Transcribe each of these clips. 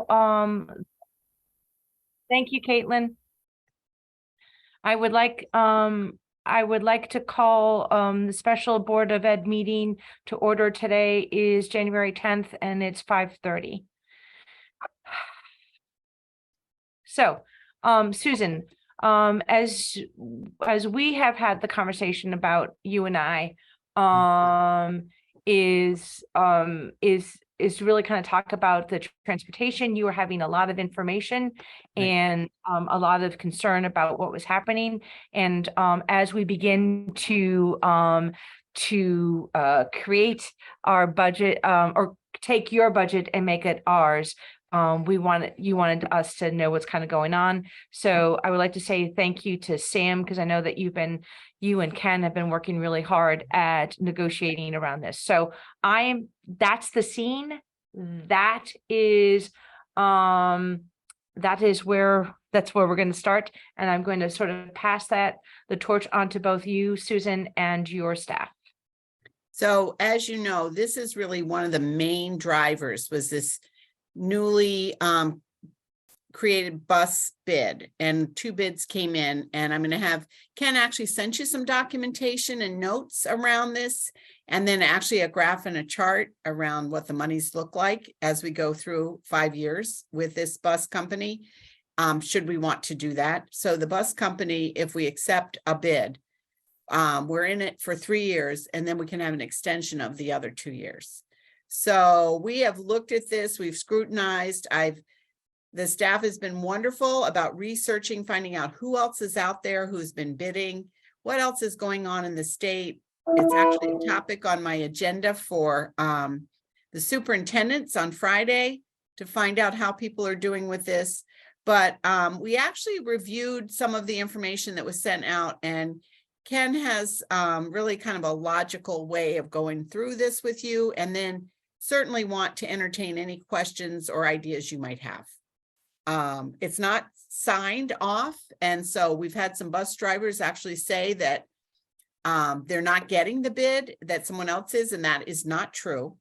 thank you, Caitlin. I would like to call the special Board of Ed meeting to order. Today is January 10th and it's 5:30. So, Susan, as we have had the conversation about you and I, is to really kind of talk about the transportation. You were having a lot of information and a lot of concern about what was happening. And as we begin to create our budget, or take your budget and make it ours, you wanted us to know what's kind of going on. So I would like to say thank you to Sam, because I know that you and Ken have been working really hard at negotiating around this. So that's the scene. That's where we're going to start. And I'm going to sort of pass the torch on to both you, Susan, and your staff. So as you know, this is really one of the main drivers, was this newly created bus bid, and 2 bids came in, and I'm going to have Ken actually sent you some documentation and notes around this, and then actually a graph and a chart around what the monies look like as we go through 5 years with this bus company, should we want to do that. So the bus company, if we accept a bid, we're in it for 3 years, and then we can have an extension of the other 2 years. So we have looked at this, we've scrutinized, the staff has been wonderful about researching, finding out who else is out there, who's been bidding, what else is going on in the state. It's actually a topic on my agenda for the superintendents on Friday to find out how people are doing with this. But we actually reviewed some of the information that was sent out, and Ken has really kind of a logical way of going through this with you, and then certainly want to entertain any questions or ideas you might have. It's not signed off, and so we've had some bus drivers actually say that they're not getting the bid, that someone else is, and that is not true.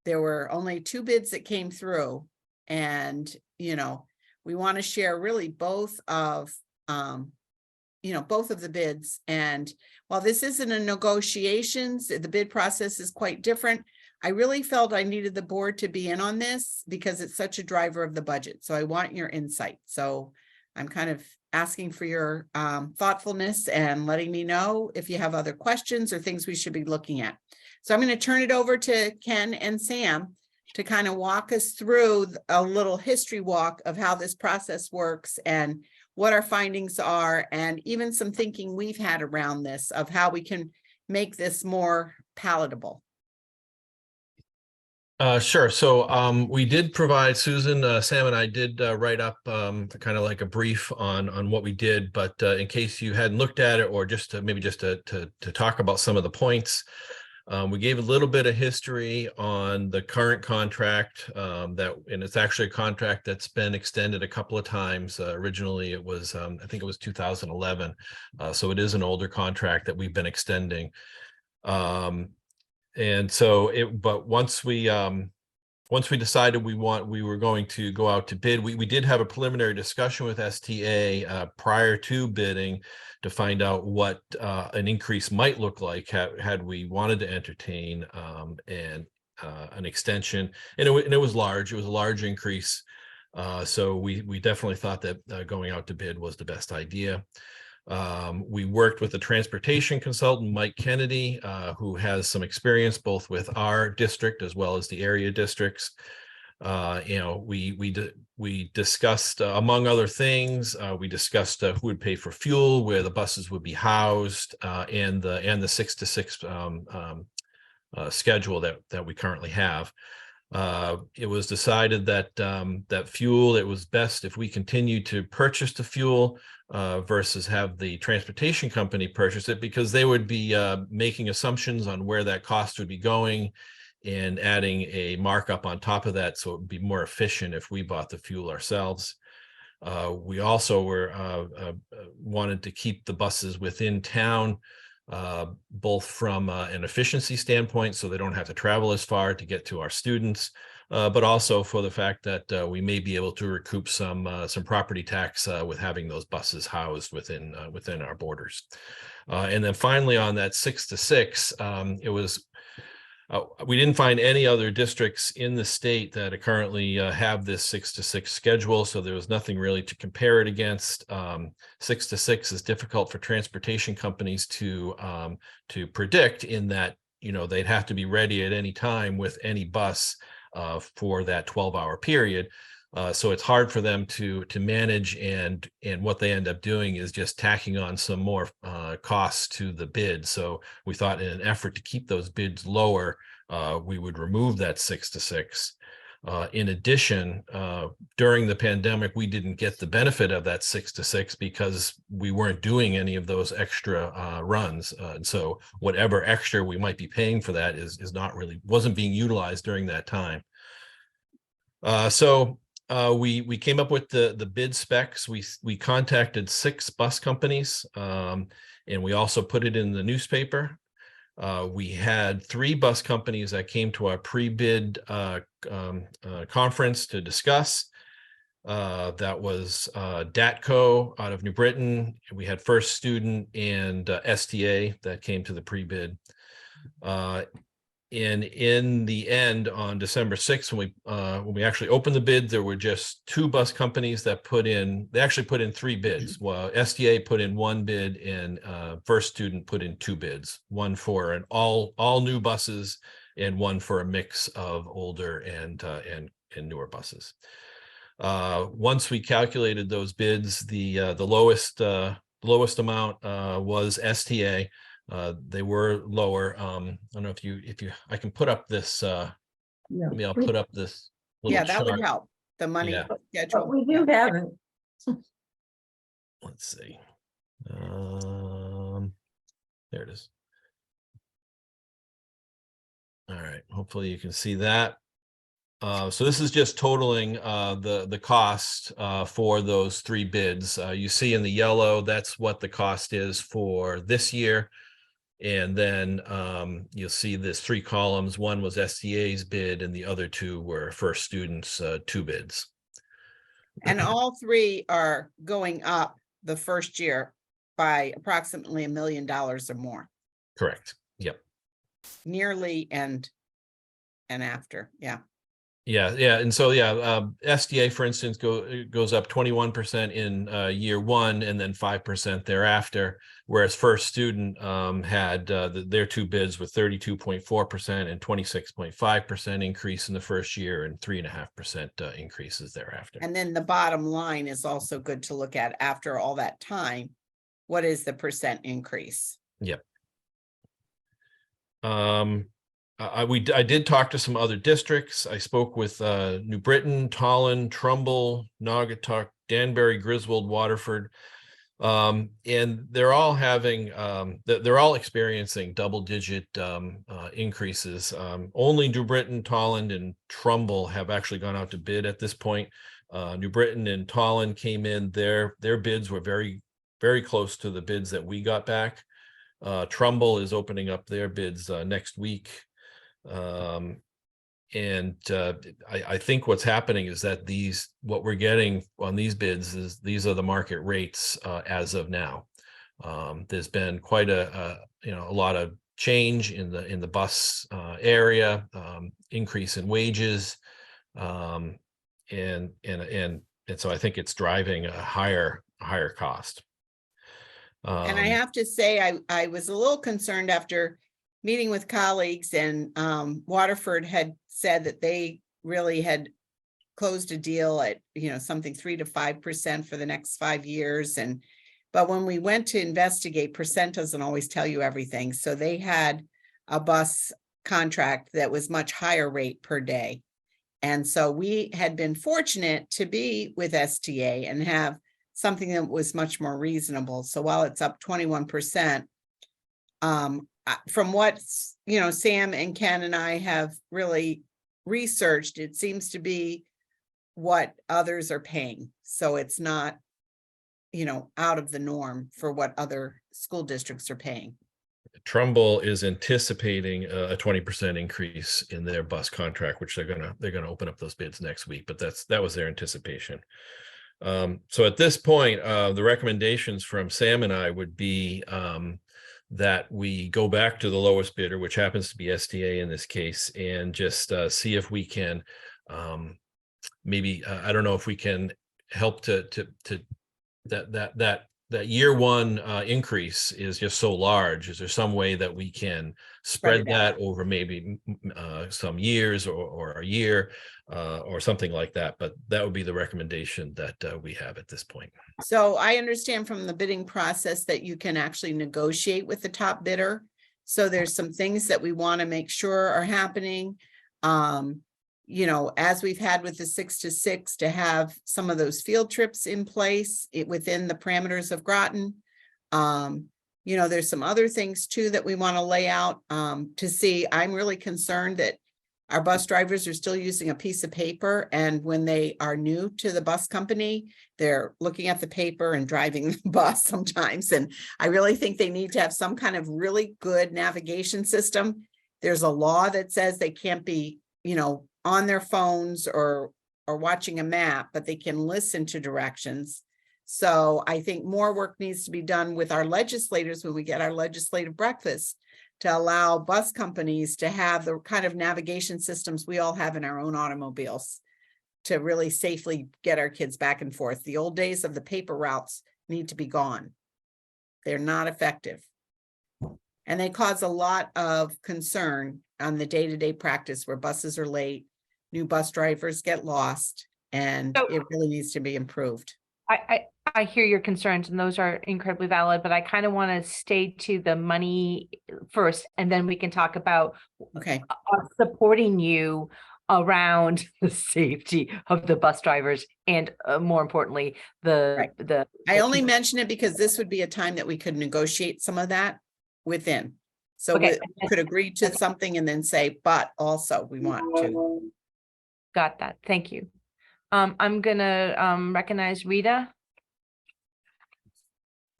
There were only 2 bids that came through, and we want to share really both of both of the bids. And while this isn't a negotiations, the bid process is quite different. I really felt I needed the board to be in on this because it's such a driver of the budget. So I want your insight. So I'm kind of asking for your thoughtfulness and letting me know if you have other questions or things we should be looking at. So I'm going to turn it over to Ken and Sam to kind of walk us through a little history walk of how this process works and what our findings are, and even some thinking we've had around this of how we can make this more palatable. Sure. So we did provide, Susan, Sam and I did write up kind of like a brief on what we did, but in case you hadn't looked at it, or just to talk about some of the points, we gave a little bit of history on the current contract, and it's actually a contract that's been extended a couple of times. Originally it was, I think it was 2011. So it is an older contract that we've been extending. And so but once we decided we were going to go out to bid, we did have a preliminary discussion with STA prior to bidding to find out what an increase might look like had we wanted to entertain an extension. And it was large. It was a large increase. So we definitely thought that going out to bid was the best idea. We worked with a transportation consultant, Mike Kennedy, who has some experience both with our district as well as the area districts. We discussed, among other things, we discussed who would pay for fuel, where the buses would be housed, and the 6-to-6 schedule that we currently have. It was decided that that fuel, it was best if we continued to purchase the fuel versus have the transportation company purchase it, because they would be making assumptions on where that cost would be going and adding a markup on top of that, so it would be more efficient if we bought the fuel ourselves. We also wanted to keep the buses within town, both from an efficiency standpoint, so they don't have to travel as far to get to our students, but also for the fact that we may be able to recoup some property tax with having those buses housed within our borders. And then finally, on that 6 to 6, it was. We didn't find any other districts in the state that currently have this 6 to 6 schedule, so there was nothing really to compare it against. 6 to 6 is difficult for transportation companies to predict, in that, you know, they'd have to be ready at any time with any bus for that 12-hour period. So it's hard for them to manage, and what they end up doing is just tacking on some more costs to the bid. So we thought, in an effort to keep those bids lower, we would remove that 6 to 6. In addition, during the pandemic, we didn't get the benefit of that 6 to 6 because we weren't doing any of those extra runs. And so whatever extra we might be paying for that wasn't being utilized during that time. So we came up with the bid specs. We contacted 6 bus companies, and we also put it in the newspaper. We had 3 bus companies that came to our pre-bid conference to discuss. That was DATCO out of New Britain. We had First Student and STA that came to the pre-bid. And in the end, on December 6th, when we actually opened the bid, there were just 2 bus companies that they actually put in 3 bids. Well, SDA put in 1 bid, and First Student put in 2 bids, one for an all new buses and one for a mix of older and newer buses. Once we calculated those bids, the lowest amount was STA. They were lower. I don't know if you I can put up this maybe I'll put up this little Yeah, that chart. would help. The money Yeah. schedule. But we do have it. Let's see. There it is. All right, hopefully you can see that. So this is just totaling the cost for those 3 bids. You see in the yellow, that's what the cost is for this year. And then you'll see this 3 columns. One was SDA's bid, and the other 2 were First Student's 2 bids. And all 3 are going up the first year by approximately $1 million or more, Correct. Yep. nearly and after. Yeah. Yeah. And so, SDA, for instance, goes up 21% in year 1 and then 5% thereafter, whereas First Student had their 2 bids with 32.4% and 26.5% increase in the first year and 3.5% increases thereafter. And then the bottom line is also good to look at after all that time. What is the percent increase? Yep. I did talk to some other districts. I spoke with New Britain, Tolland, Trumbull, Naugatuck, Danbury, Griswold, Waterford, and they're all experiencing double-digit increases. Only New Britain, Tolland, and Trumbull have actually gone out to bid at this point. New Britain and Tolland came in; their bids were very, very close to the bids that we got back. Trumbull is opening up their bids next week. I think what's happening is that what we're getting on these bids is these are the market rates as of now. There's been quite a lot of change in the bus area, increase in wages, and so I think it's driving a higher cost. And I have to say, I was a little concerned after meeting with colleagues, and Waterford had said that they really had closed a deal at, something 3 to 5% for the next 5 years. But when we went to investigate, percent doesn't always tell you everything. So they had a bus contract that was much higher rate per day. And so we had been fortunate to be with STA and have something that was much more reasonable. So while it's up 21%, from what Sam and Ken and I have really researched, it seems to be what others are paying. So it's not, out of the norm for what other school districts are paying. Trumbull is anticipating a 20% increase in their bus contract, which they're gonna open up those bids next week, but that was their anticipation. So at this point, the recommendations from Sam and I would be that we go back to the lowest bidder, which happens to be STA in this case, and just see if we can maybe I don't know if we can help to that year one increase is just so large. Is there some way that we can spread it out. that over maybe some years or a year or something like that? But that would be the recommendation that we have at this point. So I understand from the bidding process that you can actually negotiate with the top bidder. So there's some things that we want to make sure are happening. You know, as we've had with the 6 to 6, to have some of those field trips in place within the parameters of Groton. You know, there's some other things too that we want to lay out to see. I'm really concerned that our bus drivers are still using a piece of paper, and when they are new to the bus company, they're looking at the paper and driving the bus sometimes. And I really think they need to have some kind of really good navigation system. There's a law that says they can't be, you know, on their phones or watching a map, but they can listen to directions. So I think more work needs to be done with our legislators when we get our legislative breakfast, to allow bus companies to have the kind of navigation systems we all have in our own automobiles to really safely get our kids back and forth. The old days of the paper routes need to be gone. They're not effective. And they cause a lot of concern on the day-to-day practice where buses are late, new bus drivers get lost, and So- it really needs to be improved. I hear your concerns, and those are incredibly valid, but I kind of want to stay to the money first, and then we can talk about Okay, supporting you around the safety of the bus drivers and more importantly, Right. the I only mention it because this would be a time that we could negotiate some of that within. So Okay. we could agree to something and then say, but also we want to. Got that. Thank you. I'm gonna recognize Rita.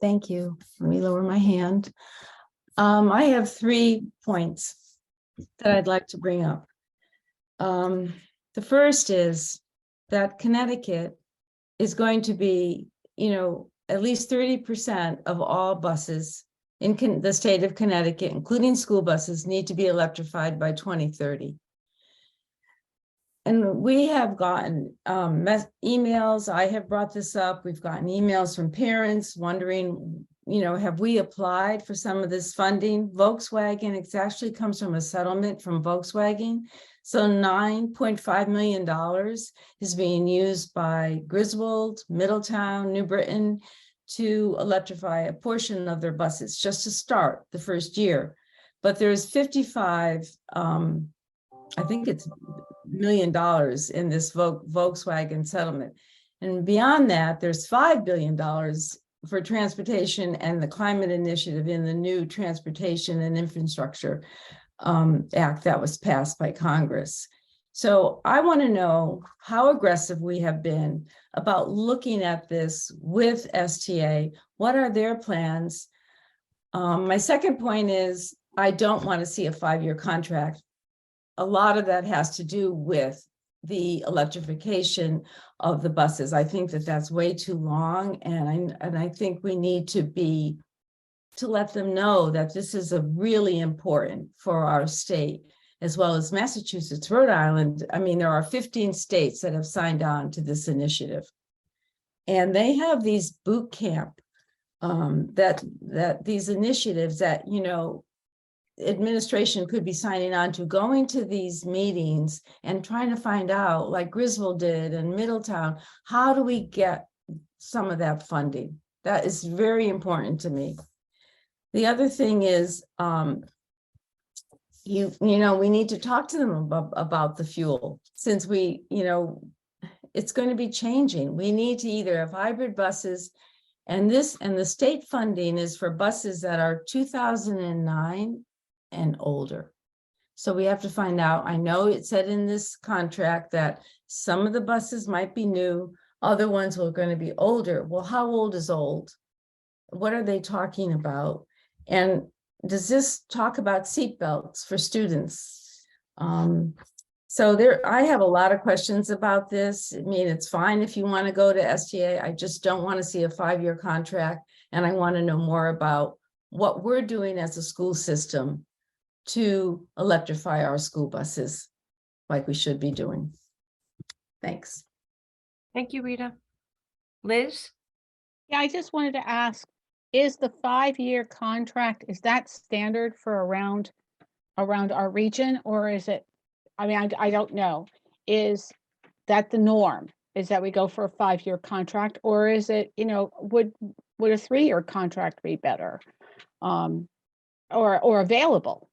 Thank you. Let me lower my hand. I have 3 points that I'd like to bring up. The first is that Connecticut is going to be, you know, at least 30% of all buses in the state of Connecticut, including school buses, need to be electrified by 2030. And we have gotten emails. I have brought this up. We've gotten emails from parents wondering, you know, have we applied for some of this funding? Volkswagen, it actually comes from a settlement from Volkswagen. So $9.5 million is being used by Griswold, Middletown, New Britain to electrify a portion of their buses just to start the first year. But there's 55, I think it's $1 million in this Volkswagen settlement. And beyond that, there's $5 billion for transportation and the climate initiative in the new Transportation and Infrastructure Act that was passed by Congress. So I want to know how aggressive we have been about looking at this with STA. What are their plans? My second point is I don't want to see a 5-year contract. A lot of that has to do with the electrification of the buses. I think that that's way too long, and I think we need to let them know that this is a really important for our state, as well as Massachusetts, Rhode Island. I mean, there are 15 states that have signed on to this initiative, and they have these boot camp that these initiatives that, you know, administration could be signing on to, going to these meetings and trying to find out, like Griswold did in Middletown, how do we get some of that funding? That is very important to me. The other thing is, you know, we need to talk to them about the fuel, since we, you know, it's going to be changing. We need to either have hybrid buses, and the state funding is for buses that are 2009 and older. So we have to find out. I know it said in this contract that some of the buses might be new, other ones were going to be older. Well, how old is old? What are they talking about? And does this talk about seatbelts for students? So there, I have a lot of questions about this. I mean, it's fine if you want to go to STA. I just don't want to see a 5-year contract. And I want to know more about what we're doing as a school system to electrify our school buses like we should be doing. Thanks. Thank you, Rita. Liz? Yeah, I just wanted to ask, is the 5-year contract, is that standard for around our region, or is it, I mean, I don't know. Is that the norm? Is that we go for a 5-year contract, or is it, you know, would a 3-year contract be better? Or available?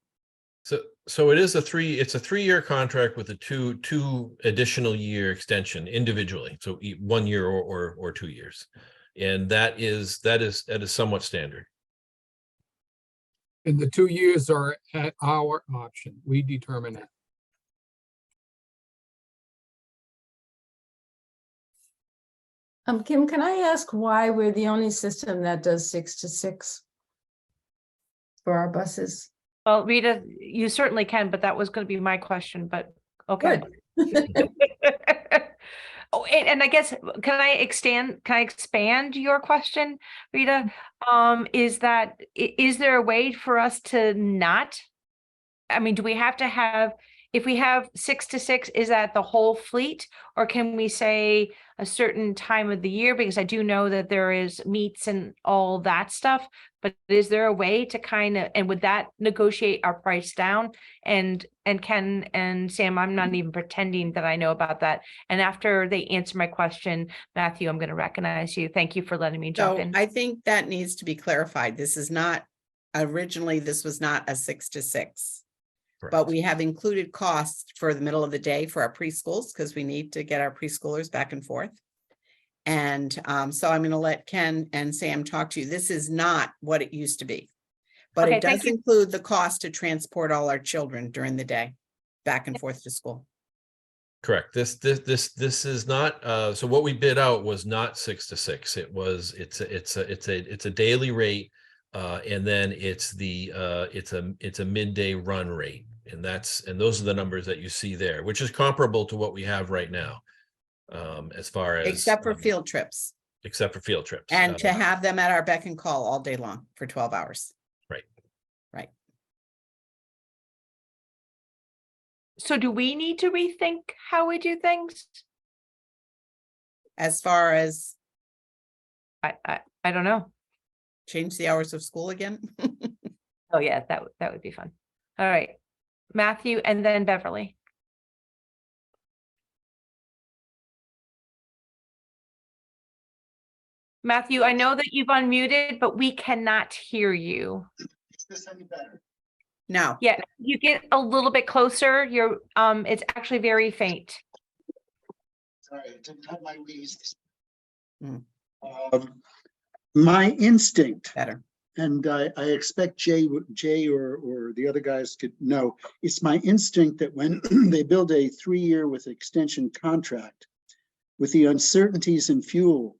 So it's a 3-year contract with a two additional year extension individually. So 1 year or 2 years. And that is somewhat standard. And the 2 years are at our option. We determine that. Kim, can I ask why we're the only system that does 6 to 6 for our buses? Well, Rita, you certainly can, but that was going to be my question, but okay. Good. Oh, and I guess, can I expand your question, Rita? Is there a way for us to not? I mean, do we have to have, if we have 6 to 6, is that the whole fleet? Or can we say a certain time of the year? Because I do know that there is meets and all that stuff, but is there a way to kind of, and would that negotiate our price down? And Ken and Sam, I'm not even pretending that I know about that. And after they answer my question, Matthew, I'm going to recognize you. Thank you for letting me jump So in. I think that needs to be clarified. This is not, originally, this was not a 6 to 6. But Correct. we have included costs for the middle of the day for our preschools, because we need to get our preschoolers back and forth. And so I'm going to let Ken and Sam talk to you. This is not what it used to be. But Okay, it thank does you. include the cost to transport all our children during the day, back and forth to school. Correct. This is not, so what we bid out was not 6 to 6. It's a daily rate. And then it's a midday run rate. And those are the numbers that you see there, which is comparable to what we have right now. As far as Except for field trips, except for field trips. and to have them at our beck and call all day long for 12 hours. Right. Right. So do we need to rethink how we do things? As far as I don't know. change the hours of school again. Oh yeah, that would be fun. All right, Matthew and then Beverly. Matthew, I know that you've unmuted, but we cannot hear you. Is this any better? No, Yeah, you get a little bit closer. You're it's actually very faint. Sorry, I didn't have my Wheeze. Mm. My instinct, better. and I expect Jay or the other guys could know, it's my instinct that when they build a 3-year with extension contract, with the uncertainties in fuel,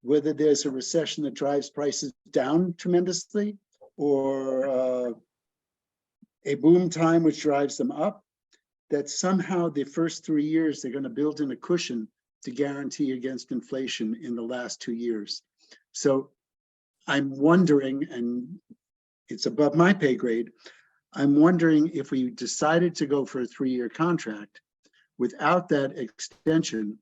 whether there's a recession that drives prices down tremendously, or a boom time which drives them up, that somehow the first 3 years they're going to build in a cushion to guarantee against inflation in the last 2 years. So I'm wondering, and it's above my pay grade, I'm wondering if we decided to go for a 3-year contract without that extension,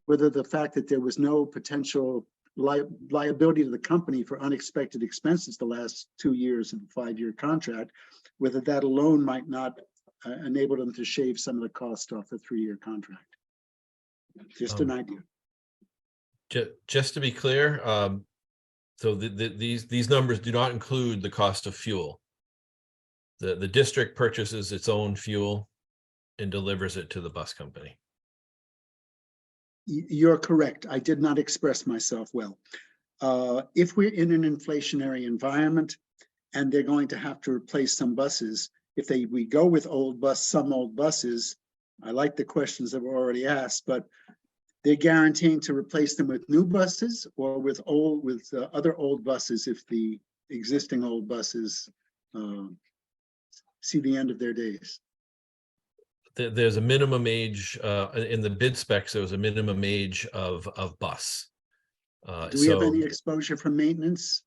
whether the fact that there was no potential liability to the company for unexpected expenses the last 2 years of a 5-year contract, whether that alone might not enable them to shave some of the cost off a 3-year contract. Just an idea. Just to be clear, so these numbers do not include the cost of fuel. The district purchases its own fuel and delivers it to the bus company. You're correct. I did not express myself well. If we're in an inflationary environment and they're going to have to replace some buses, if we go with some old buses, I like the questions that were already asked, but they're guaranteeing to replace them with new buses or with other old buses if the existing old buses see the end of their days. There's a minimum age, in the bid specs, there was a minimum age of bus. Do we have So, any exposure from maintenance?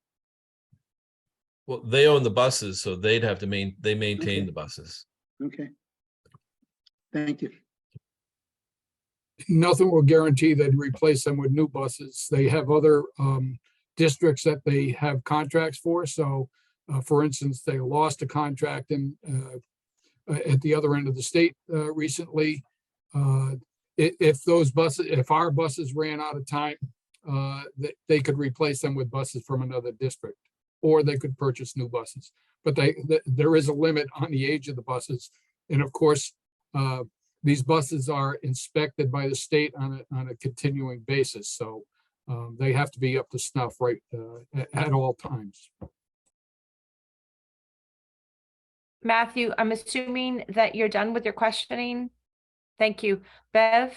well, they own the buses, so they'd have to maintain Okay. the buses. Okay. Thank you. Nothing will guarantee they'd replace them with new buses. They have other districts that they have contracts for. So, for instance, they lost a contract at the other end of the state recently. If our buses ran out of time, they could replace them with buses from another district, or they could purchase new buses. But there is a limit on the age of the buses. And of course, these buses are inspected by the state on a continuing basis. So they have to be up to snuff at all times. Matthew, I'm assuming that you're done with your questioning. Thank you. Bev?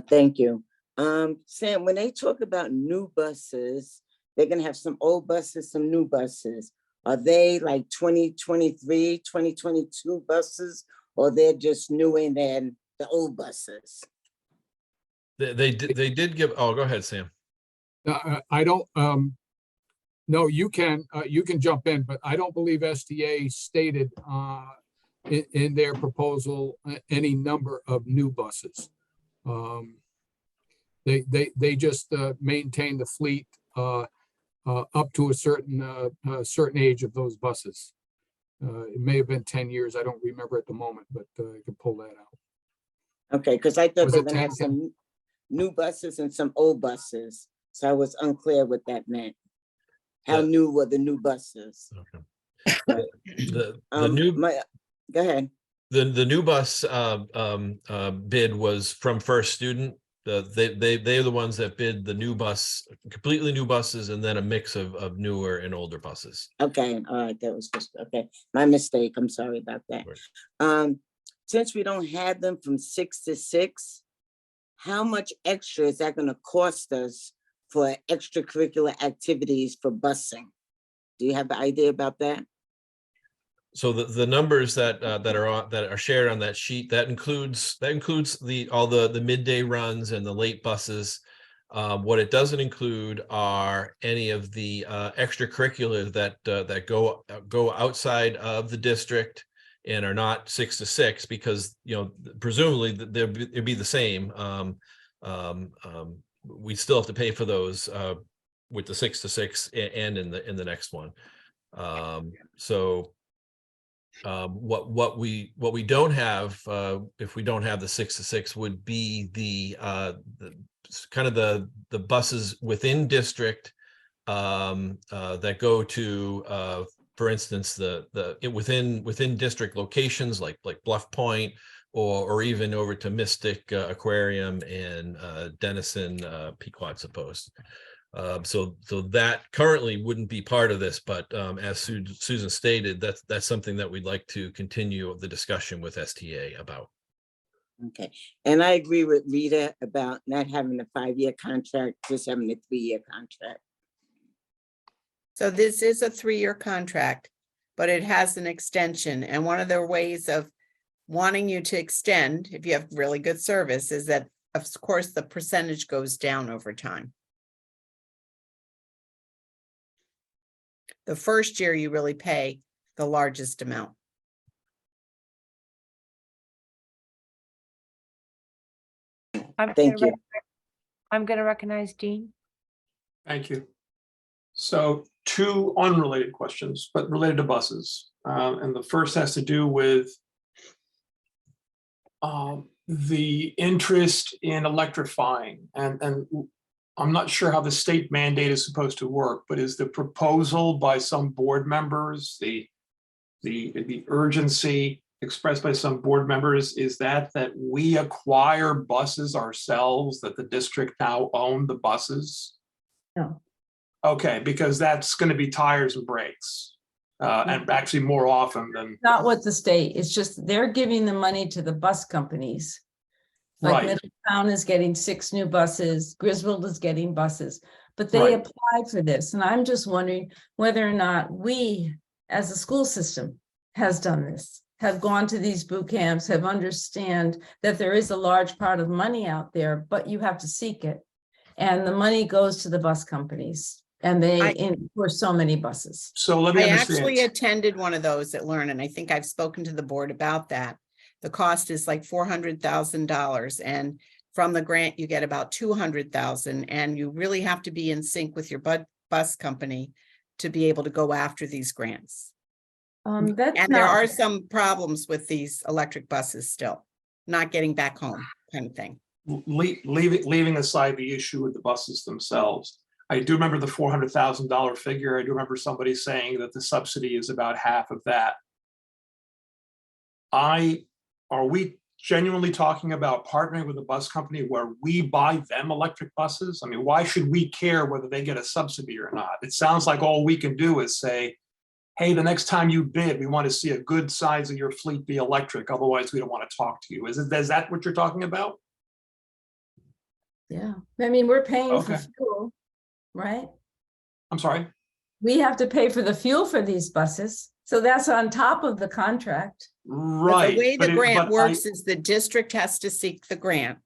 Thank you. Sam, when they talk about new buses, they're gonna have some old buses, some new buses. Are they like 2023, 2022 buses, or they're just newer than the old buses? They did give, oh, go ahead, Sam. I don't, no, you can jump in, but I don't believe STA stated in their proposal any number of new buses. They just maintain the fleet up to a certain age of those buses. It may have been 10 years. I don't remember at the moment, but I could pull that out. Okay, because I thought Was they it were gonna have 10? some new buses and some old buses. So I was unclear what that meant. How Yeah. new were the new buses? Okay. The new, Go ahead. the new bus bid was from First Student. They're the ones that bid the new bus, completely new buses, and then a mix of newer and older buses. Okay, all right, that was just, okay, my mistake, I'm sorry about that. Right. Since we don't have them from 6 to 6, how much extra is that gonna cost us for extracurricular activities for busing? Do you have an idea about that? So the numbers that are shared on that sheet, that includes all the midday runs and the late buses. What it doesn't include are any of the extracurriculars that go outside of the district and are not 6 to 6, because presumably it'd be the same. We still have to pay for those with the 6 to 6 and in the next one. What we don't have, if we don't have the 6 to 6, would be the kind of the buses within district that go to, for instance, within district locations like Bluff Point, or even over to Mystic Aquarium and Denison Pequot Post. So that currently wouldn't be part of this, but as Susan stated, that's something that we'd like to continue the discussion with STA about. Okay, and I agree with Rita about not having a 5-year contract, just having a 3-year contract. So this is a 3-year contract, but it has an extension. And one of the ways of wanting you to extend, if you have really good service, is that, of course, the percentage goes down over time. The first year you really pay the largest amount. Thank you. I'm going to recognize Dean. Thank you. So 2 unrelated questions, but related to buses. And the first has to do with the interest in electrifying. And I'm not sure how the state mandate is supposed to work, but is the proposal by some board members, the urgency expressed by some board members, is that we acquire buses ourselves, that the district now own the buses? No. Okay, because that's going to be tires and brakes, and actually more often than. Not with the state, it's just they're giving the money to the bus companies. Like Right. Middletown is getting 6 new buses, Griswold is getting buses, but they Right. applied for this. And I'm just wondering whether or not we, as a school system, has done this, have gone to these boot camps, have understand that there is a large part of money out there, but you have to seek it. And the money goes to the bus companies, and for so many buses. So let me I understand. actually attended one of those at Learn, and I think I've spoken to the board about that. The cost is like $400,000, and from the grant, you get about 200,000, and you really have to be in sync with your bus company to be able to go after these grants. That's And there not, are some problems with these electric buses still, not getting back home kind of thing. Leaving aside the issue with the buses themselves, I do remember the $400,000 figure. I do remember somebody saying that the subsidy is about half of that. Are we genuinely talking about partnering with a bus company where we buy them electric buses? I mean, why should we care whether they get a subsidy or not? It sounds like all we can do is say, hey, the next time you bid, we want to see a good size of your fleet be electric. Otherwise, we don't want to talk to you. Is that what you're talking about? yeah. I mean, we're paying for Okay. fuel, right? I'm sorry. We have to pay for the fuel for these buses. So that's on top of the contract. But Right. the way the but grant I- works is the district has to seek the grant.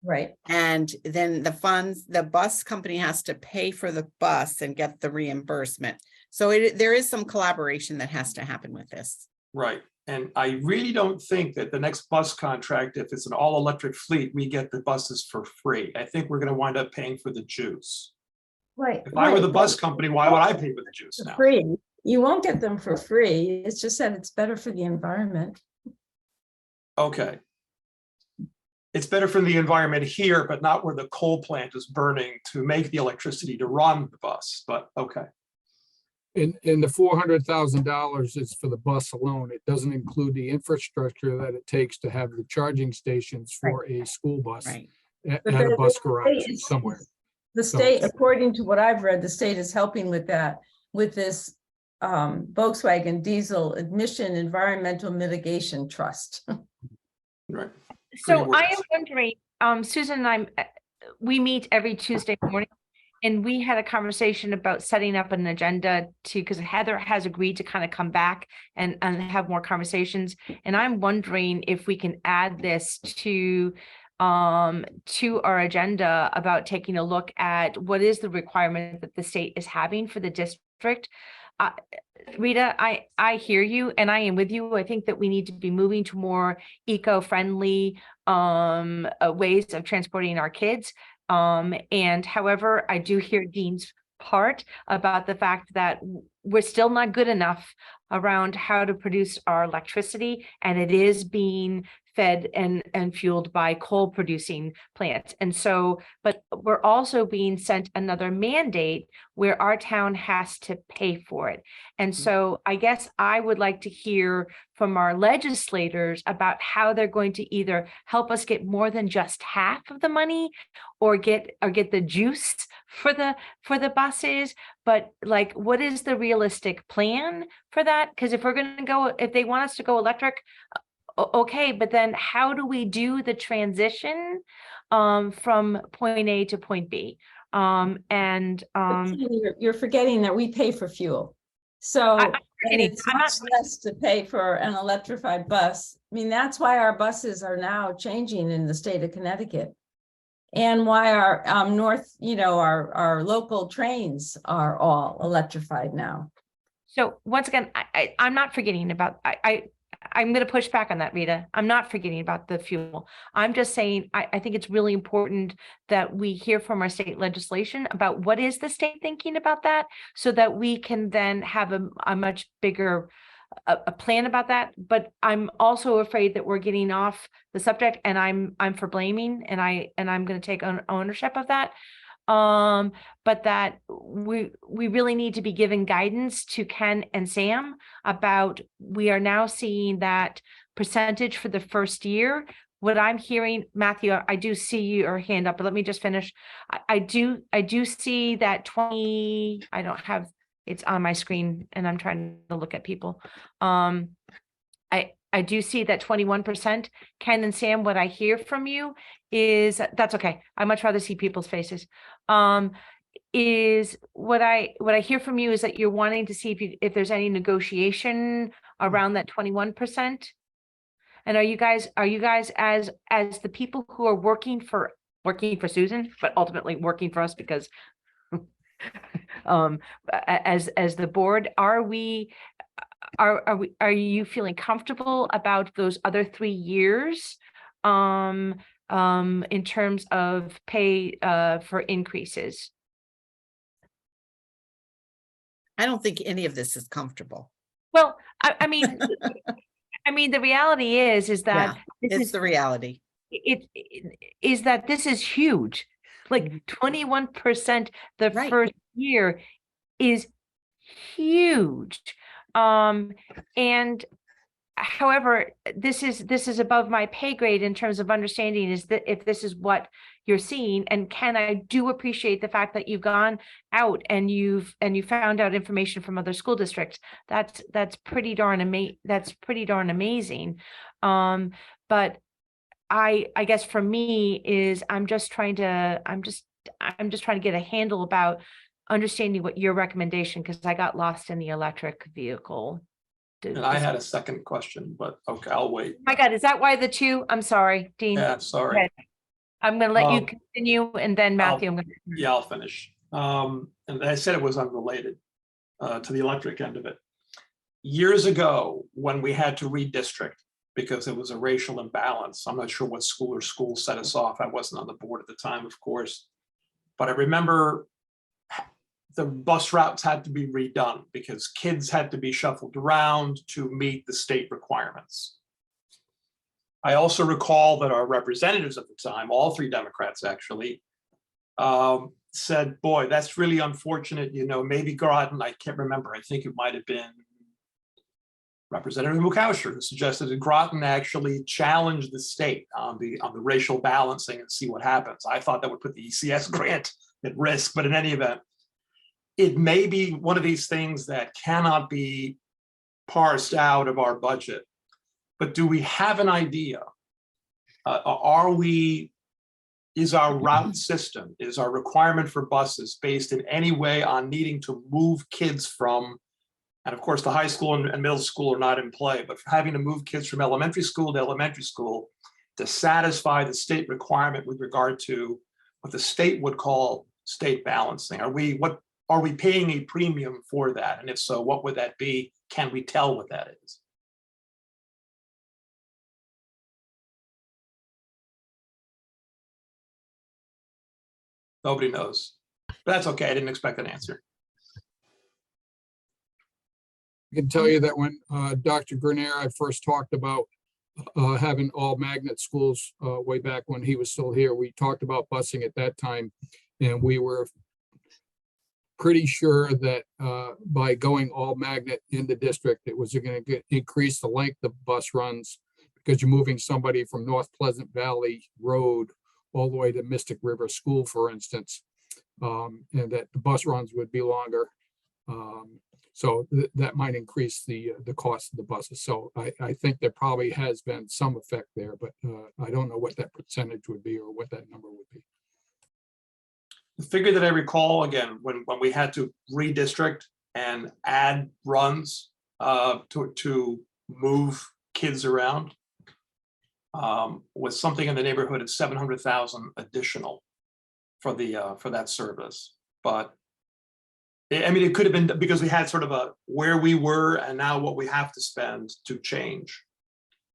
Right. And then the funds, the bus company has to pay for the bus and get the reimbursement. So there is some collaboration that has to happen with this. Right. And I really don't think that the next bus contract, if it's an all-electric fleet, we get the buses for free. I think we're going to wind up paying for the juice. Right. If I were the right, bus but company, why would I pay for the juice for now? free. You won't get them for free. It's just that it's better for the environment. Okay. It's better for the environment here, but not where the coal plant is burning to make the electricity to run the bus, but okay. And the $400,000 is for the bus alone. It doesn't include the infrastructure that it takes to have the charging stations for a school bus Right. at But a the bus state garage is- somewhere. The So- state, according to what I've read, the state is helping with that, with this Volkswagen Diesel Emission Environmental Mitigation Trust. Right. So Pretty I am words. wondering, Susan and we meet every Tuesday morning. And we had a conversation about setting up an agenda because Heather has agreed to kind of come back and have more conversations. And I'm wondering if we can add this to our agenda about taking a look at what is the requirement that the state is having for the district. Rita, I hear you and I am with you. I think that we need to be moving to more eco-friendly ways of transporting our kids. And however, I do hear Dean's part about the fact that we're still not good enough around how to produce our electricity, and it is being fed and fueled by coal producing plants. And so, but we're also being sent another mandate where our town has to pay for it. And so I guess I would like to hear from our legislators about how they're going to either help us get more than just half of the money or get the juice for the buses. But like, what is the realistic plan for that? Because if we're going to go, if they want us to go electric, okay, but then how do we do the transition from point A to point B? You're forgetting that we pay for fuel. So and forgetting. it's I'm much not- less to pay for an electrified bus. I mean, that's why our buses are now changing in the state of Connecticut. And why our our local trains are all electrified now. So once again, I'm not forgetting about, I'm going to push back on that, Rita. I'm not forgetting about the fuel. I'm just saying, I think it's really important that we hear from our state legislation about what is the state thinking about that, so that we can then have a much bigger a plan about that. But I'm also afraid that we're getting off the subject, and I'm for blaming, and I'm going to take ownership of that. But that we really need to be giving guidance to Ken and Sam about, we are now seeing that percentage for the first year. What I'm hearing, Matthew, I do see your hand up, but let me just finish. I do see that 20, I don't have, it's on my screen and I'm trying to look at people. I do see that 21%. Ken and Sam, what I hear from you is, that's okay. I much rather see people's faces. is what I hear from you is that you're wanting to see if there's any negotiation around that 21%. And are you guys as the people who are working for Susan, but ultimately working for us because as the board, are you feeling comfortable about those other 3 years in terms of pay for increases? I don't think any of this is comfortable. Well, I mean, the reality is Yeah, that it's the reality. it is that this is huge. Like 21% the Right. first year is huge. And however, this is above my pay grade in terms of understanding is that if this is what you're seeing, and Ken, I do appreciate the fact that you've gone out and you found out information from other school districts. That's pretty darn amazing. But I guess for me is I'm just trying to get a handle about understanding what your recommendation, because I got lost in the electric vehicle. And I had a second question, but okay, I'll wait. My God, is that why the 2? I'm sorry, Dean. Yeah, sorry. ahead. I'm gonna let you Um, continue and then Matthew, I'm gonna. Yeah, I'll finish. And I said it was unrelated to the electric end of it. Years ago, when we had to redistrict because it was a racial imbalance, I'm not sure what school or schools set us off. I wasn't on the board at the time, of course. But I remember the bus routes had to be redone because kids had to be shuffled around to meet the state requirements. I also recall that our representatives at the time, all 3 Democrats actually, said, boy, that's really unfortunate. You know, maybe Groton, I can't remember. I think it might have been Representative Mukasher who suggested that Groton actually challenge the state on the racial balancing and see what happens. I thought that would put the ECS grant at risk, but in any event, it may be one of these things that cannot be parsed out of our budget. But do we have an idea? Is our route system, is our requirement for buses based in any way on needing to move kids from, and of course the high school and middle school are not in play, but for having to move kids from elementary school to elementary school to satisfy the state requirement with regard to what the state would call state balancing? Are we paying a premium for that? And if so, what would that be? Can we tell what that is? Nobody knows. But that's okay. I didn't expect an answer. I can tell you that when Dr. Grenier, I first talked about having all magnet schools way back when he was still here, we talked about busing at that time. And we were pretty sure that by going all magnet in the district, it was going to increase the length of bus runs because you're moving somebody from North Pleasant Valley Road all the way to Mystic River School, for instance, and that the bus runs would be longer. So that might increase the cost of the buses. So I think there probably has been some effect there, but I don't know what that percentage would be or what that number would be. The figure that I recall, again, when we had to redistrict and add runs to move kids around, was something in the neighborhood of 700,000 additional for that service. But I mean, it could have been because we had sort of a where we were and now what we have to spend to change.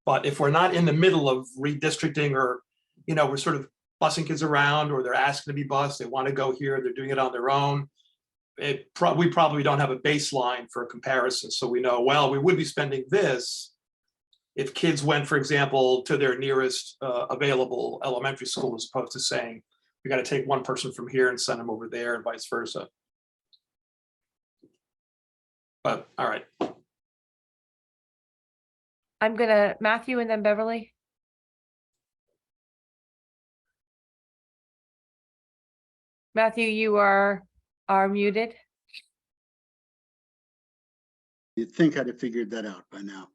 But if we're not in the middle of redistricting, or we're sort of busing kids around, or they're asking to be bused, they want to go here, they're doing it on their own, we probably don't have a baseline for a comparison. So we know, well, we would be spending this if kids went, for example, to their nearest available elementary school, as opposed to saying, we got to take one person from here and send them over there and vice versa. But all right. I'm gonna Matthew and then Beverly. Matthew, you are muted. You'd think I'd have figured that out by now.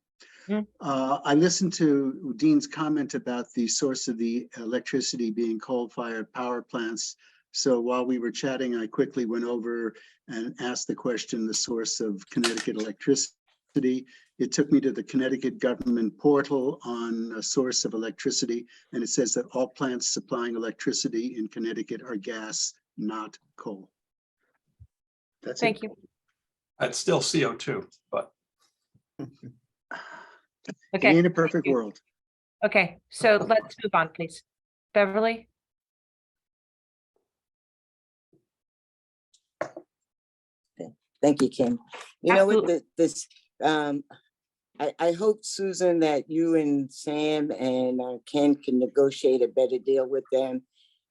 Mm. I listened to Dean's comment about the source of the electricity being coal-fired power plants So while we were chatting, I quickly went over and asked the question, the source of Connecticut electricity. It took me to the Connecticut government portal on a source of electricity, and it says that all plants supplying electricity in Connecticut are gas, not coal. That's it. Thank you. That's still CO2, but It Okay, ain't a perfect world. okay, so let's move on, please. Beverly? Thank you, Kim. You know what, Absolutely. I hope, Susan, that you and Sam and Ken can negotiate a better deal with them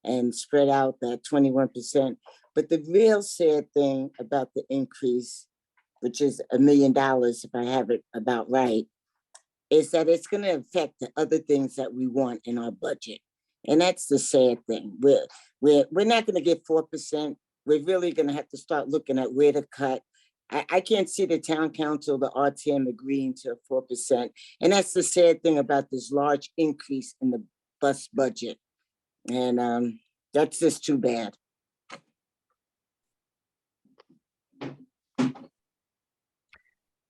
and spread out that 21%. But the real sad thing about the increase, which is $1 million, if I have it about right, is that it's going to affect the other things that we want in our budget. And that's the sad thing. We're not going to get 4%. We're really going to have to start looking at where to cut. I can't see the town council, the RTM agreeing to 4%. And that's the sad thing about this large increase in the bus budget. And that's just too bad.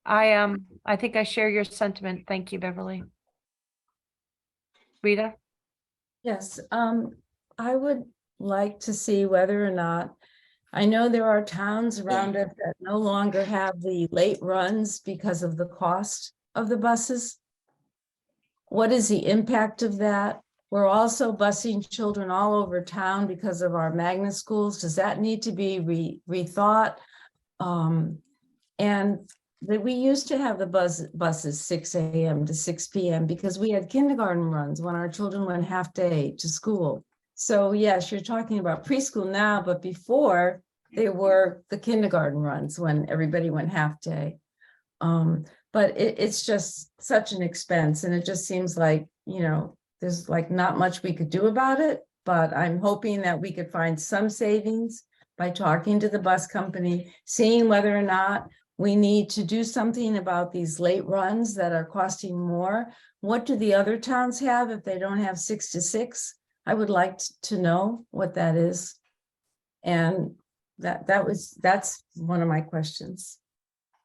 I think I share your sentiment. Thank you, Beverly. Rita? Yes, I would like to see whether or not, I know there are towns around us that no longer have the late runs because of the cost of the buses. What is the impact of that? We're also busing children all over town because of our magnet schools. Does that need to be rethought? And that we used to have the buses 6 a.m. to 6 p.m. because we had kindergarten runs when our children went half day to school. So yes, you're talking about preschool now, but before they were the kindergarten runs when everybody went half day. But it's just such an expense, and it just seems like, you know, there's like not much we could do about it, but I'm hoping that we could find some savings by talking to the bus company, seeing whether or not we need to do something about these late runs that are costing more. What do the other towns have if they don't have 6 to 6? I would like to know what that is. And that's one of my questions.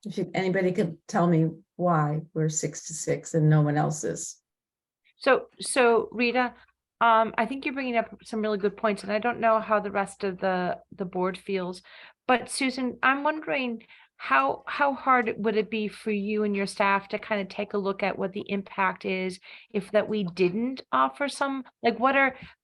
If anybody could tell me why we're 6 to 6 and no one else is. So Rita, I think you're bringing up some really good points, and I don't know how the rest of the board feels. But Susan, I'm wondering how hard would it be for you and your staff to kind of take a look at what the impact is if that we didn't offer some, like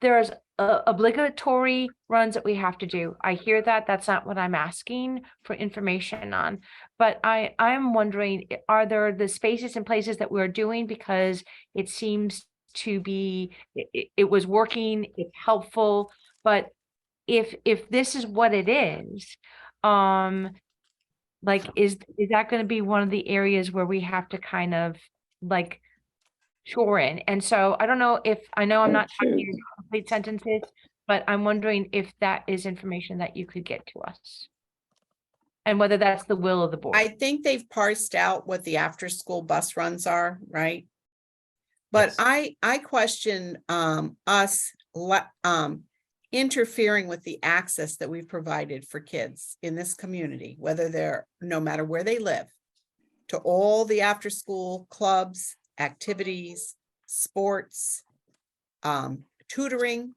there's obligatory runs that we have to do. I hear that. That's not what I'm asking for information on. But I'm wondering, are there the spaces and places that we're doing because it seems to be, it was working, it's helpful, but if this is what it is, like, is that going to be one of the areas where we have to kind of like shore in? And so I don't know if, I know I'm not talking your complete sentences, but I'm wondering if that is information that you could get to us. And whether that's the will of the board. I think they've parsed out what the after-school bus runs are, right? But Yes. I question us interfering with the access that we've provided for kids in this community, whether they're, no matter where they live, to all the after-school clubs, activities, sports, tutoring,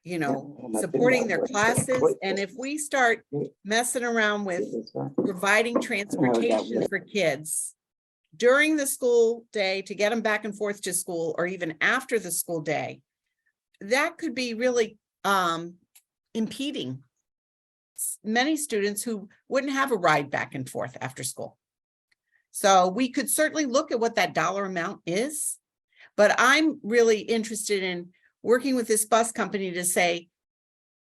you know, supporting their classes. And if we start messing around with providing transportation for kids during the school day to get them back and forth to school, or even after the school day, that could be really impeding many students who wouldn't have a ride back and forth after school. So we could certainly look at what that dollar amount is, but I'm really interested in working with this bus company to say,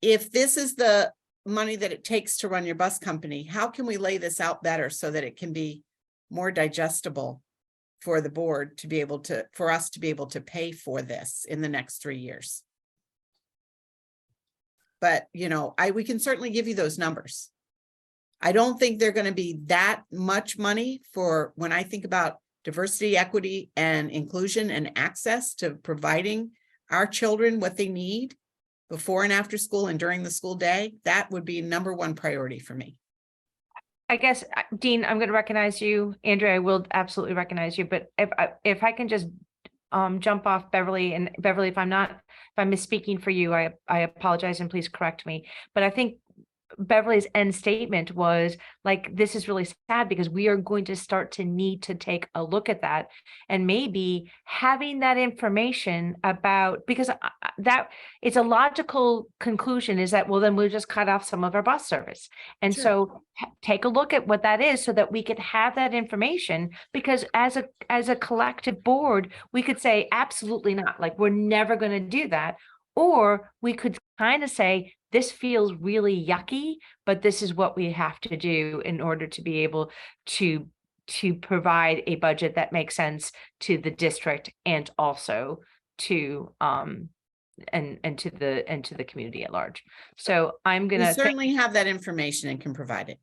if this is the money that it takes to run your bus company, how can we lay this out better so that it can be more digestible for the board to be able to, for us to be able to pay for this in the next 3 years? But, you know, we can certainly give you those numbers. I don't think they're going to be that much money for when I think about diversity, equity, and inclusion and access to providing our children what they need. before and after school and during the school day, that would be number one priority for me. I guess, Dean, I'm going to recognize you. Andrea, I will absolutely recognize you, but if I can just jump off Beverly, and Beverly, if I'm misspeaking for you, I apologize and please correct me. But I think Beverly's end statement was like, this is really sad because we are going to start to need to take a look at that, and maybe having that information about, because that it's a logical conclusion is that, well, then we'll just cut off some of our bus service. And Sure. so take a look at what that is so that we could have that information, because as a collective board, we could say, absolutely not, like, we're never going to do that. Or we could kind of say, this feels really yucky, but this is what we have to do in order to be able to provide a budget that makes sense to the district and also to and to the community at large. So I'm We gonna certainly have that information and can provide it.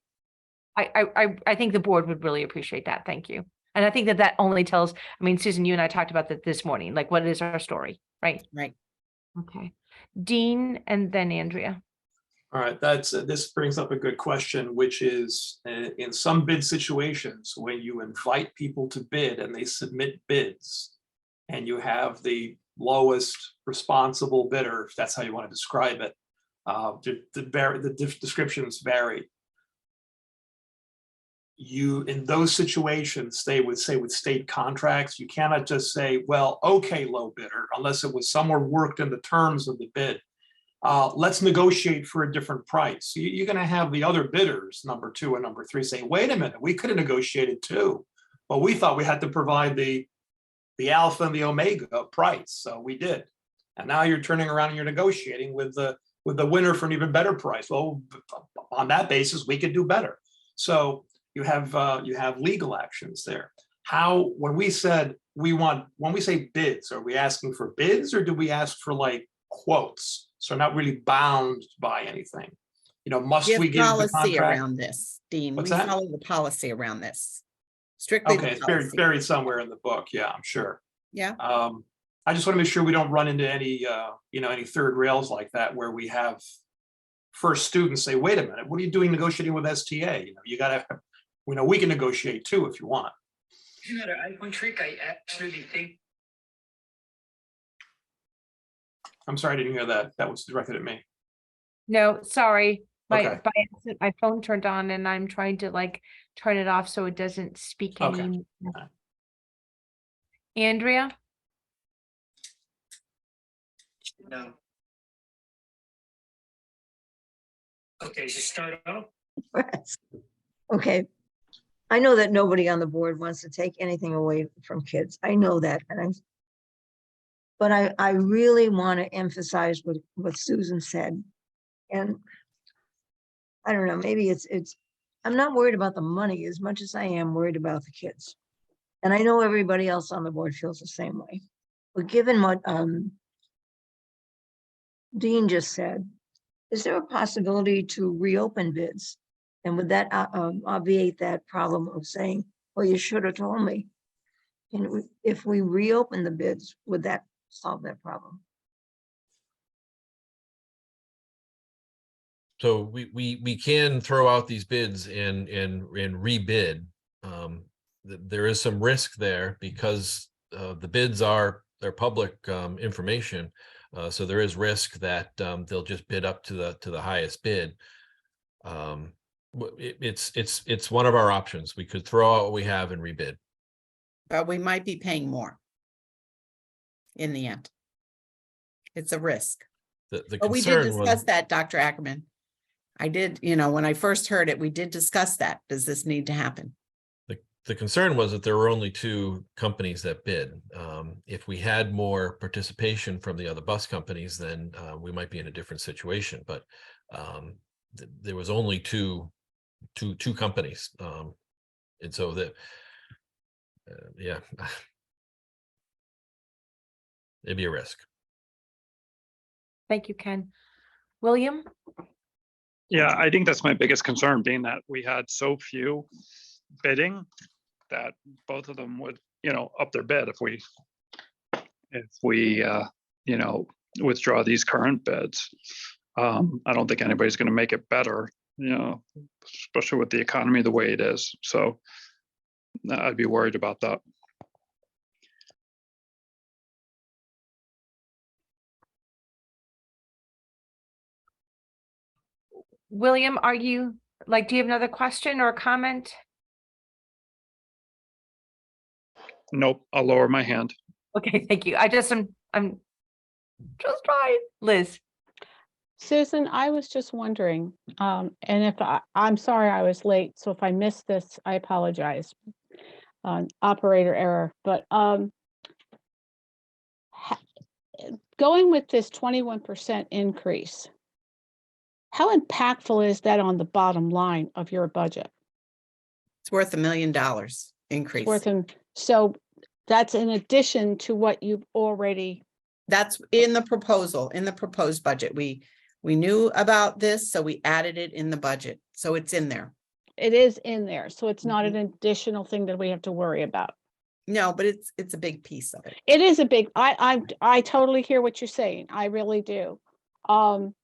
I think the board would really appreciate that. Thank you. And I think that only tells, I mean, Susan, you and I talked about that this morning, like, what is our story, right? Right. Okay. Dean and then Andrea. All right, this brings up a good question, which is in some bid situations, when you invite people to bid and they submit bids and you have the lowest responsible bidder, if that's how you want to describe it, the descriptions vary. In those situations, they would say with state contracts, you cannot just say, well, okay, low bidder, unless it was somewhere worked in the terms of the bid. Let's negotiate for a different price. You're going to have the other bidders, number 2 and number 3, say, wait a minute, we could have negotiated too, but we thought we had to provide the alpha and the omega price, so we did. And now you're turning around and you're negotiating with the winner for an even better price. Well, on that basis, we could do better. So you have legal actions there. When we say bids, are we asking for bids or do we ask for like quotes? So not really bound by anything. Must we give the policy contract around this, Dean? What's We that? follow the policy around this. Strictly Okay, the it's policy. buried somewhere in the book. Yeah, I'm sure. Yeah. I just want to make sure we don't run into any any third rails like that where we have first students say, wait a minute, what are you doing negotiating with STA? You gotta, we can negotiate too if you want. One trick I absolutely think. I'm sorry, I didn't hear that. That was directed at me. No, sorry. Okay. By accident, my phone turned on and I'm trying to like turn it off so it doesn't speak Okay. any. Andrea? No. Okay, so start off. Okay. I know that nobody on the board wants to take anything away from kids. I know that, but I really want to emphasize what Susan said. And I don't know, maybe I'm not worried about the money as much as I am worried about the kids. And I know everybody else on the board feels the same way. But given what Dean just said, is there a possibility to reopen bids? And would that obviate that problem of saying, well, you should have told me? And if we reopen the bids, would that solve that problem? So we can throw out these bids and rebid. There is some risk there because the bids they're public information. So there is risk that they'll just bid up to the highest bid. It's one of our options. We could throw out what we have and rebid. But we might be paying more in the end. It's a risk. The We did concern was discuss that, Dr. Ackerman. I did, when I first heard it, we did discuss that. Does this need to happen? the concern was that there were only 2 companies that bid. If we had more participation from the other bus companies, then we might be in a different situation. But there was only two companies, and so that yeah, it'd be a risk. Thank you, Ken. William? Yeah, I think that's my biggest concern, being that we had so few bidding that both of them would, up their bid if we withdraw these current bids. I don't think anybody's going to make it better, especially with the economy the way it is. So I'd be worried about that. William, do you have another question or a comment? Nope, I'll lower my hand. Okay, thank you. I'm just trying. Liz. Susan, I was just wondering, and if I'm sorry I was late, so if I missed this, I apologize. Operator error, but going with this 21% increase, how impactful is that on the bottom line of your budget? It's worth $1 million increase. So that's in addition to what you've already. That's in the proposed budget. We knew about this, so we added it in the budget. So it's in there. It is in there, so it's not an additional thing that we have to worry about. No, but it's a big piece of it. It is a big, I totally hear what you're saying. I really do. And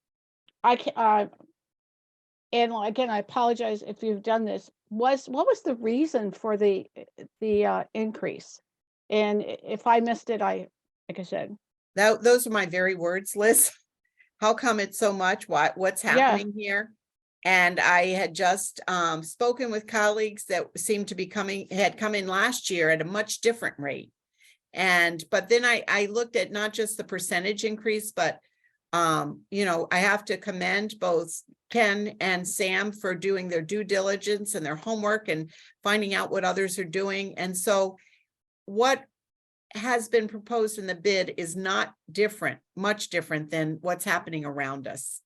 again, I apologize if you've done this. What was the reason for the increase? And if I missed it, like I said. Those are my very words, Liz. How come it's so much? What's happening here? And I had just spoken with colleagues that seemed to be had come in last year at a much different rate. But then I looked at not just the percentage increase, but I have to commend both Ken and Sam for doing their due diligence and their homework and finding out what others are doing. And so what has been proposed in the bid is not much different than what's happening around us.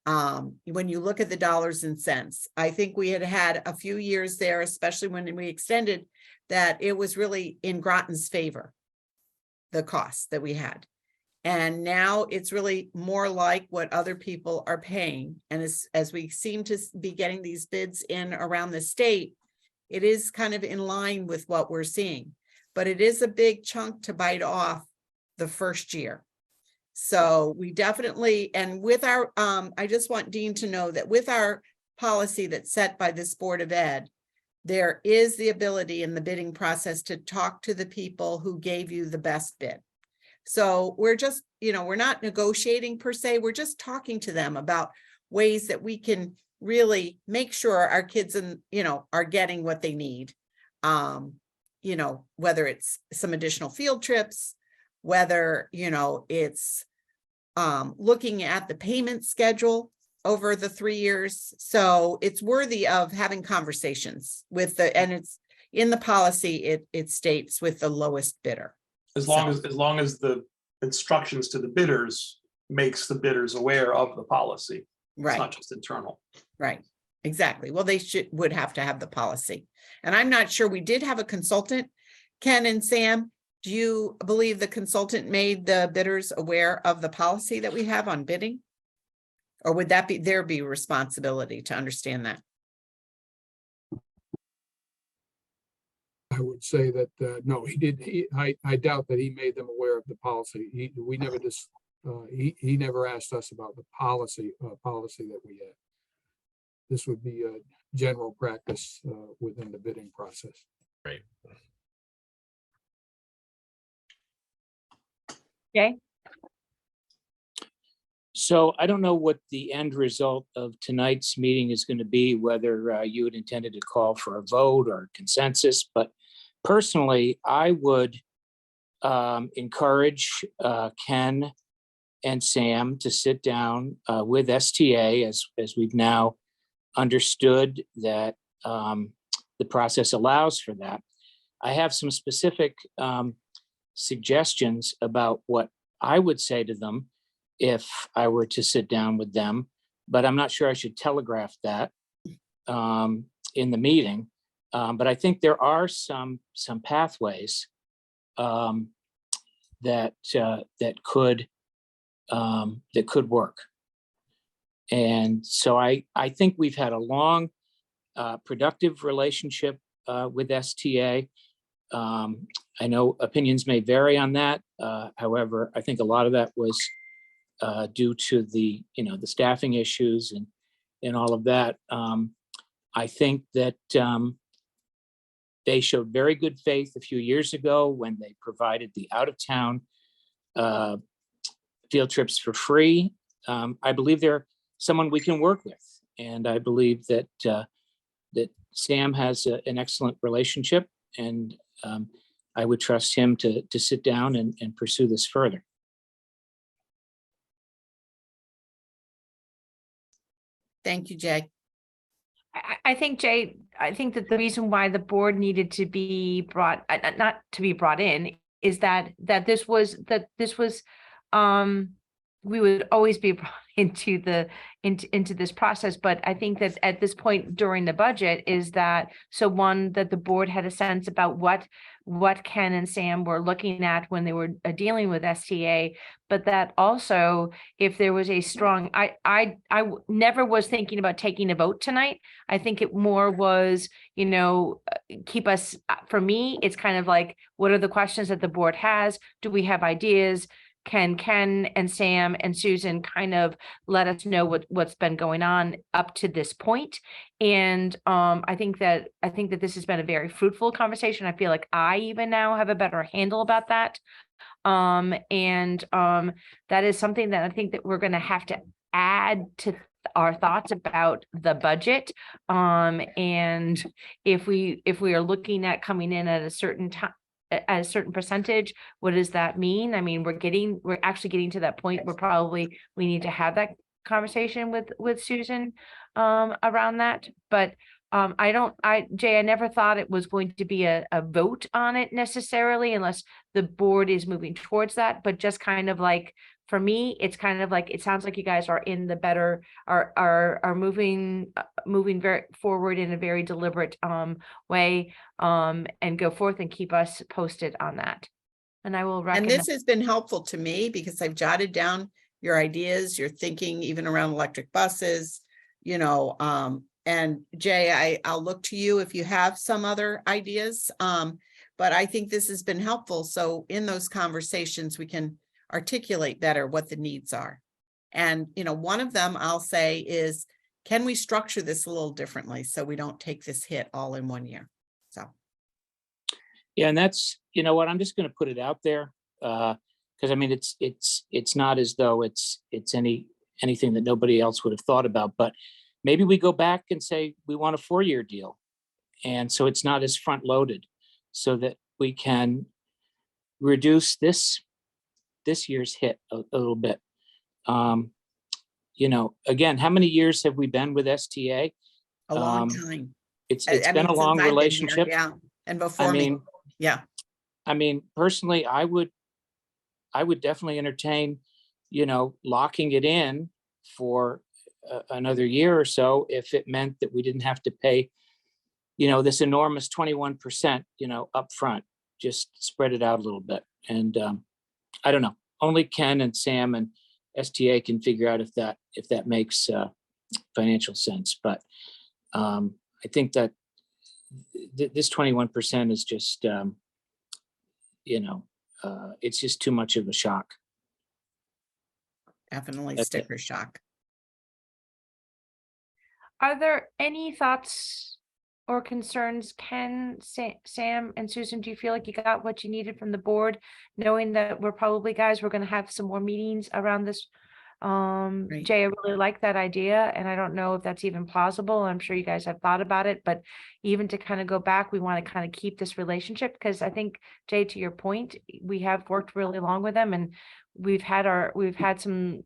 When you look at the dollars and cents, I think we had a few years there, especially when we extended, that it was really in Groton's favor, the costs that we had. And now it's really more like what other people are paying. And as we seem to be getting these bids in around the state, it is kind of in line with what we're seeing. But it is a big chunk to bite off the first year. So we definitely, and with our, I just want Dean to know that with our policy that's set by this Board of Ed, there is the ability in the bidding process to talk to the people who gave you the best bid. So we're just, we're not negotiating per se, we're just talking to them about ways that we can really make sure our kids are getting what they need. Whether it's some additional field trips, whether, it's looking at the payment schedule over the 3 years. So it's worthy of having conversations with and it's in the policy, it states with the lowest bidder. As long as the instructions to the bidders makes the bidders aware of the policy. Right. It's not just internal. Right. Exactly. Well, they would have to have the policy. And I'm not sure, we did have a consultant, Ken and Sam. Do you believe the consultant made the bidders aware of the policy that we have on bidding? Or would that be their responsibility to understand that? I would say that, no, he did. I doubt that he made them aware of the policy. He never asked us about the policy that we had. This would be a general practice within the bidding process. Right. Okay. So I don't know what the end result of tonight's meeting is going to be, whether you had intended to call for a vote or consensus, but personally, I would encourage Ken and Sam to sit down with STA as we've now understood that the process allows for that. I have some specific suggestions about what I would say to them if I were to sit down with them, but I'm not sure I should telegraph that in the meeting. But I think there are some pathways that could work. And so I think we've had a long, productive relationship with STA. I know opinions may vary on that. However, I think a lot of that was due to the, the staffing issues and all of that. I think that they showed very good faith a few years ago when they provided the out-of-town field trips for free. I believe they're someone we can work with, and I believe that that Sam has an excellent relationship, and I would trust him to sit down and pursue this further. Thank you, Jay. I think, Jay, I think that the reason why the board needed to be brought, not to be brought in, is that this was, we would always be brought into this process. But I think that at this point during the budget is that, so one, that the board had a sense about what Ken and Sam were looking at when they were dealing with STA, but that also if there was a strong, I never was thinking about taking a vote tonight. I think it more was, keep us, for me, it's kind of like, what are the questions that the board has? Do we have ideas? Can Ken and Sam and Susan kind of let us know what's been going on up to this point? And I think that this has been a very fruitful conversation. I feel like I even now have a better handle about that. That is something that I think that we're going to have to add to our thoughts about the budget. And if we are looking at coming in at a certain time, at a certain percentage, what does that mean? I mean, we're actually getting to that point where we need to have that conversation with Susan around that. But Jay, I never thought it was going to be a vote on it necessarily, unless the board is moving towards that. But just kind of like, for me, it's kind of like, it sounds like you guys are in the better, are moving very forward in a very deliberate way, and go forth and keep us posted on that. And I will And recognize. this has been helpful to me because I've jotted down your ideas, your thinking, even around electric buses, and Jay, I'll look to you if you have some other ideas. But I think this has been helpful. So in those conversations, we can articulate better what the needs are. And, one of them I'll say is, can we structure this a little differently so we don't take this hit all in one year? So. Yeah, and that's, what, I'm just going to put it out there. Because I mean, it's not as though it's anything that nobody else would have thought about, but maybe we go back and say, we want a 4-year deal. And so it's not as front loaded, so that we can reduce this year's hit a little bit. Again, how many years have we been with STA? A long time. It's I been mean, a long since I've been here, relationship. yeah. And before me. Yeah. I mean, personally, I would definitely entertain, locking it in for another year or so, if it meant that we didn't have to pay, this enormous 21%, upfront. Just spread it out a little bit. And I don't know. Only Ken and Sam and STA can figure out if that makes financial sense. But I think that this 21% is just, it's just too much of a shock. Definitely That's sticker shock. Are there any thoughts or concerns, Ken, Sam, and Susan? Do you feel like you got what you needed from the board, knowing that we're going to have some more meetings around this? Jay, I really like that idea, and I don't know if that's even plausible. I'm sure you guys have thought about it, but even to kind of go back, we want to kind of keep this relationship, because I think, Jay, to your point, we have worked really long with them, and we've had some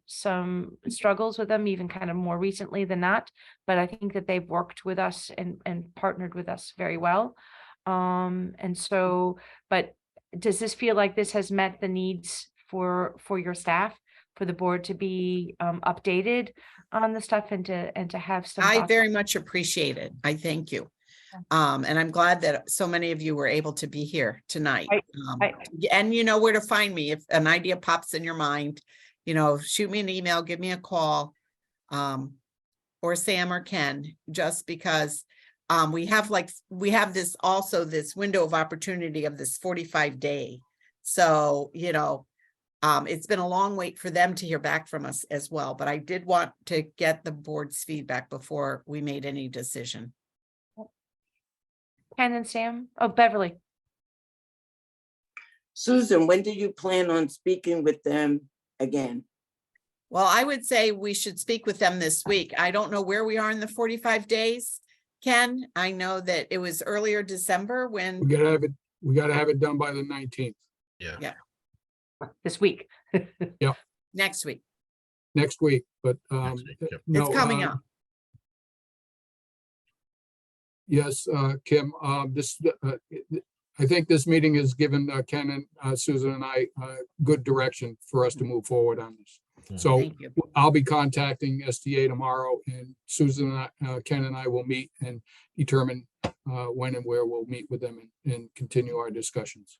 struggles with them, even kind of more recently than not. But I think that they've worked with us and partnered with us very well. And so, but does this feel like this has met the needs for your staff, for the board to be updated on the stuff and to have some? I thoughts? very much appreciate it. I thank you. And I'm glad that so many of you were able to be here tonight. And you know where to find me if an idea pops in your mind. Shoot me an email, give me a call, or Sam or Ken, just because we have this window of opportunity of this 45-day. So, It's been a long wait for them to hear back from us as well, but I did want to get the board's feedback before we made any decision. Ken and Sam, oh, Beverly. Susan, when do you plan on speaking with them again? Well, I would say we should speak with them this week. I don't know where we are in the 45 days. Ken, I know that it was earlier December We when, gotta have it done by the 19th, yeah, This week. next week. next week, but, Next week, yep. no. It's coming up. Yes, Kim, I think this meeting has given Ken and Susan and I good direction for us to move forward on this. Mhm. So Thank you. I'll be contacting STA tomorrow, and Susan and Ken and I will meet and determine when and where we'll meet with them and continue our discussions.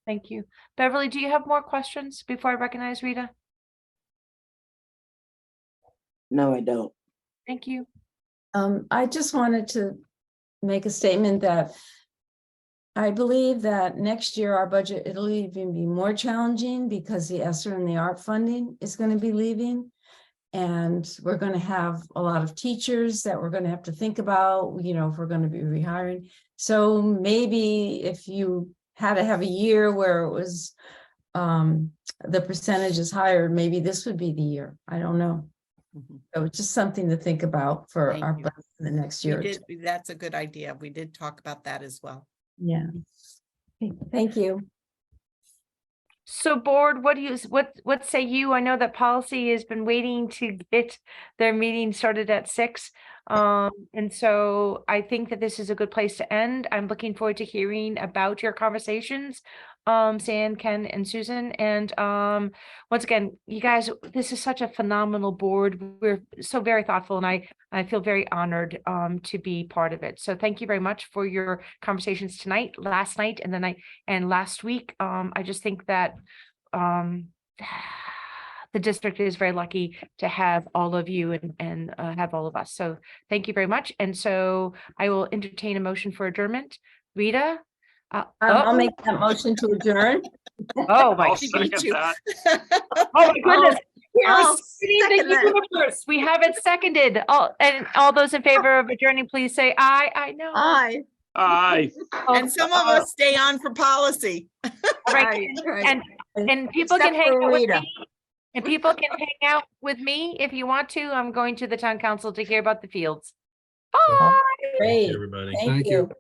Thank you. Beverly, do you have more questions before I recognize Rita? No, I don't. Thank you. I just wanted to make a statement that I believe that next year our budget, it'll even be more challenging because the ESSER and the art funding is going to be leaving. And we're going to have a lot of teachers that we're going to have to think about, you know, if we're going to be rehiring. So maybe if you had to have a year where it was the percentage is higher, maybe this would be the year. I don't know. Mhm. So it's just something to think about for Thank our you. budget for the next We year. or did, two. that's a good idea. We did talk about that as well. Yeah. Okay, thank you. So board, what do you, what say you? I know that policy has been waiting to get their meeting started at 6. And so I think that this is a good place to end. I'm looking forward to hearing about your conversations, Sam, Ken, and Susan. And once again, you guys, this is such a phenomenal board. We're so very thoughtful, and I feel very honored to be part of it. So thank you very much for your conversations tonight, last night, and the night and last week. I just think that the district is very lucky to have all of you and have all of us. So thank you very much. And so I will entertain a motion for adjournment. Rita? I'll make that motion to adjourn. Oh my, I'll second that. oh my goodness. We are I'll saving second the that. universe. We have it seconded. All those in favor of adjourning, please say aye. I know. Aye. Aye. And some of us stay on for policy. Right. Right. And people Except can hang for out with Rita. me. And people can hang out with me if you want to. I'm going to the town council to hear about the fields. Bye. Thank Great. you, everybody. Thank Thank you. you.